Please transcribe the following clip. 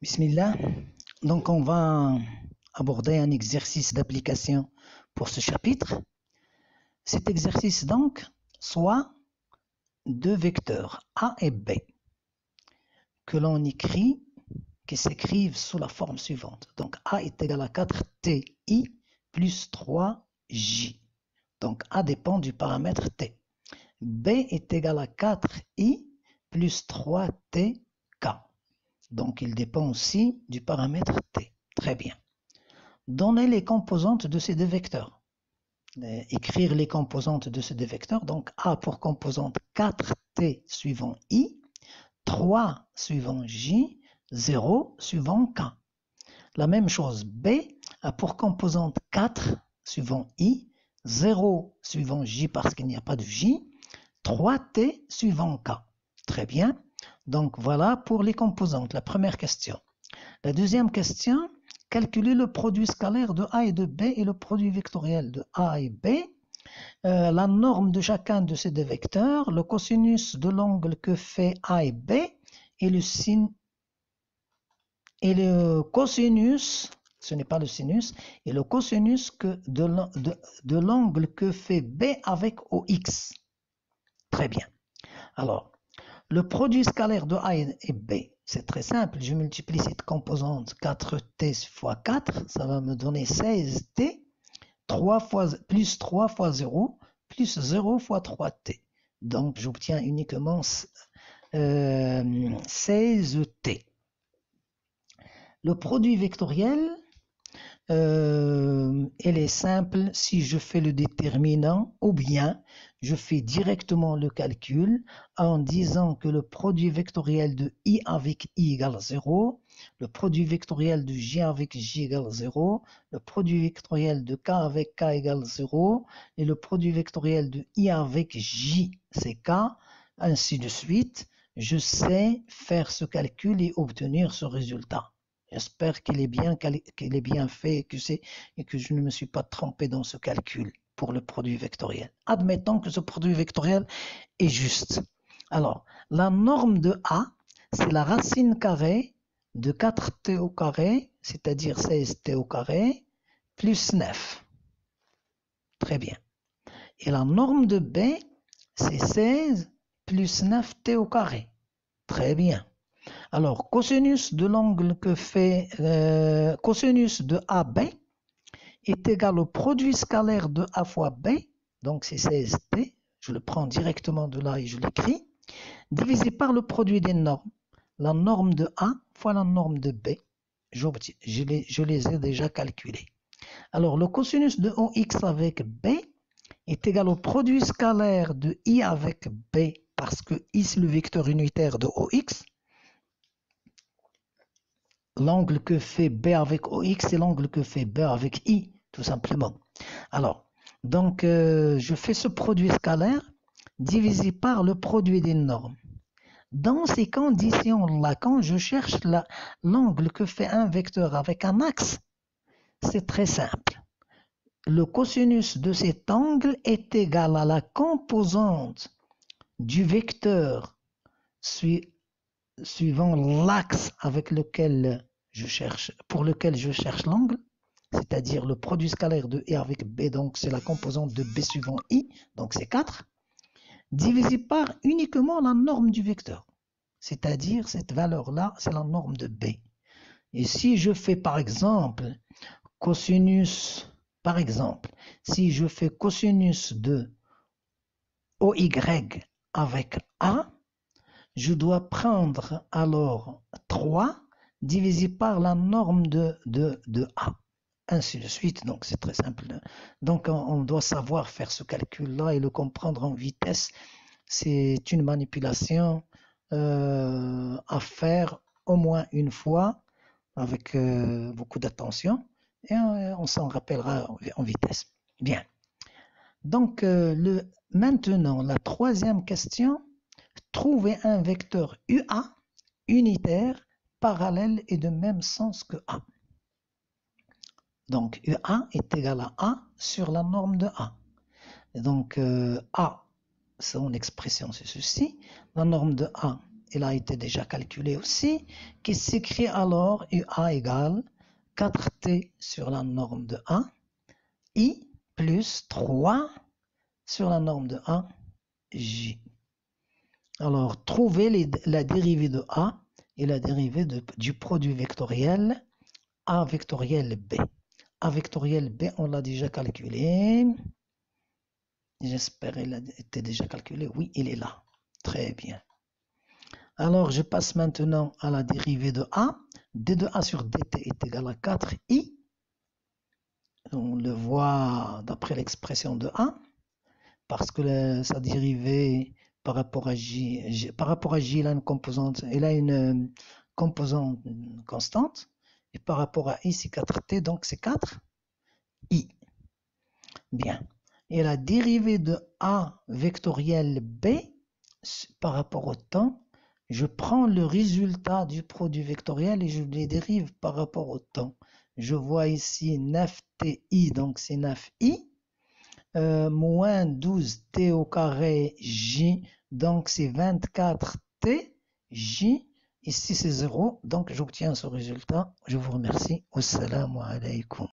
Bismillah. Donc, on va aborder un exercice d'application pour ce chapitre. Cet exercice, donc, soit deux vecteurs A et B que l'on écrit, qui s'écrivent sous la forme suivante. Donc, A est égal à 4ti plus 3j. Donc, A dépend du paramètre t. B est égal à 4i plus 3tk. Donc, il dépend aussi du paramètre t. Très bien. Donner les composantes de ces deux vecteurs. Écrire les composantes de ces deux vecteurs. Donc, A pour composante 4t suivant i, 3 suivant j, 0 suivant k. La même chose, B a pour composante 4 suivant i, 0 suivant j parce qu'il n'y a pas de j, 3t suivant k. Très bien. Donc, voilà pour les composantes. La première question. La deuxième question, calculer le produit scalaire de A et de B et le produit vectoriel de A et B. La norme de chacun de ces deux vecteurs, le cosinus de l'angle que fait A et B et le cosinus, ce n'est pas le sinus, et le cosinus de l'angle que fait B avec OX. Très bien. Alors, le produit scalaire de A et B, c'est très simple. Je multiplie cette composante 4t fois 4, ça va me donner 16t, plus 3 fois 0, plus 0 fois 3t. Donc, j'obtiens uniquement 16t. Le produit vectoriel, elle est simple si je fais le déterminant ou bien je fais directement le calcul en disant que le produit vectoriel de i avec i égale 0, le produit vectoriel de j avec j égale 0, le produit vectoriel de k avec k égale 0 et le produit vectoriel de i avec j c'est k, ainsi de suite. Je sais faire ce calcul et obtenir ce résultat. J'espère qu'il est bien fait et que je ne me suis pas trompé dans ce calcul pour le produit vectoriel. Admettons que ce produit vectoriel est juste. Alors, la norme de A, c'est la racine carrée de 4t au carré, c'est-à-dire 16t au carré, plus 9. Très bien. Et la norme de B, c'est 16 plus 9t au carré. Très bien. Alors, cosinus de l'angle que fait cosinus de AB est égal au produit scalaire de A fois B, donc c'est 16t, je le prends directement de là et je l'écris, divisé par le produit des normes, la norme de A fois la norme de B, je les ai déjà calculés. Alors, le cosinus de OX avec B est égal au produit scalaire de I avec B, parce que I c'est le vecteur unitaire de OX, l'angle que fait B avec OX, c'est l'angle que fait B avec I, tout simplement. Alors, donc, je fais ce produit scalaire divisé par le produit des normes. Dans ces conditions-là, quand je cherche l'angle que fait un vecteur avec un axe, c'est très simple. Le cosinus de cet angle est égal à la composante du vecteur suivant l'axe avec lequel pour lequel je cherche l'angle, c'est-à-dire le produit scalaire de I avec B, donc c'est la composante de B suivant I, donc c'est 4, divisé par uniquement la norme du vecteur, c'est-à-dire cette valeur-là, c'est la norme de B. Et si je fais par exemple si je fais cosinus de OY avec A, je dois prendre alors 3 divisé par la norme de A. Ainsi de suite, donc c'est très simple. Donc on doit savoir faire ce calcul-là et le comprendre en vitesse. C'est une manipulation à faire au moins une fois avec beaucoup d'attention et on s'en rappellera en vitesse. Bien. Donc maintenant, la troisième question. Trouver un vecteur UA unitaire, parallèle et de même sens que A. Donc UA est égal à A sur la norme de A. Et donc A, son expression c'est ceci. La norme de A il a été déjà calculé aussi, qui s'écrit alors UA égale 4T sur la norme de 1, I plus 3 sur la norme de 1, J. Alors, trouvez la dérivée de A et la dérivée du produit vectoriel A vectoriel B. A vectoriel B, on l'a déjà calculé. J'espère qu'il a été déjà calculé. Oui, il est là. Très bien. Alors, je passe maintenant à la dérivée de A. D de A sur dt est égal à 4i. On le voit d'après l'expression de A, parce que sa dérivée par rapport à J, il a une composante constante. Et par rapport à I, c'est 4t, donc c'est 4i. Bien. Et la dérivée de A vectoriel B par rapport au temps, je prends le résultat du produit vectoriel et je les dérive par rapport au temps. Je vois ici 9ti, donc c'est 9i, moins 12t au carré j, donc c'est 24t j. Ici c'est 0, donc j'obtiens ce résultat. Je vous remercie. Wassalamu alaykum.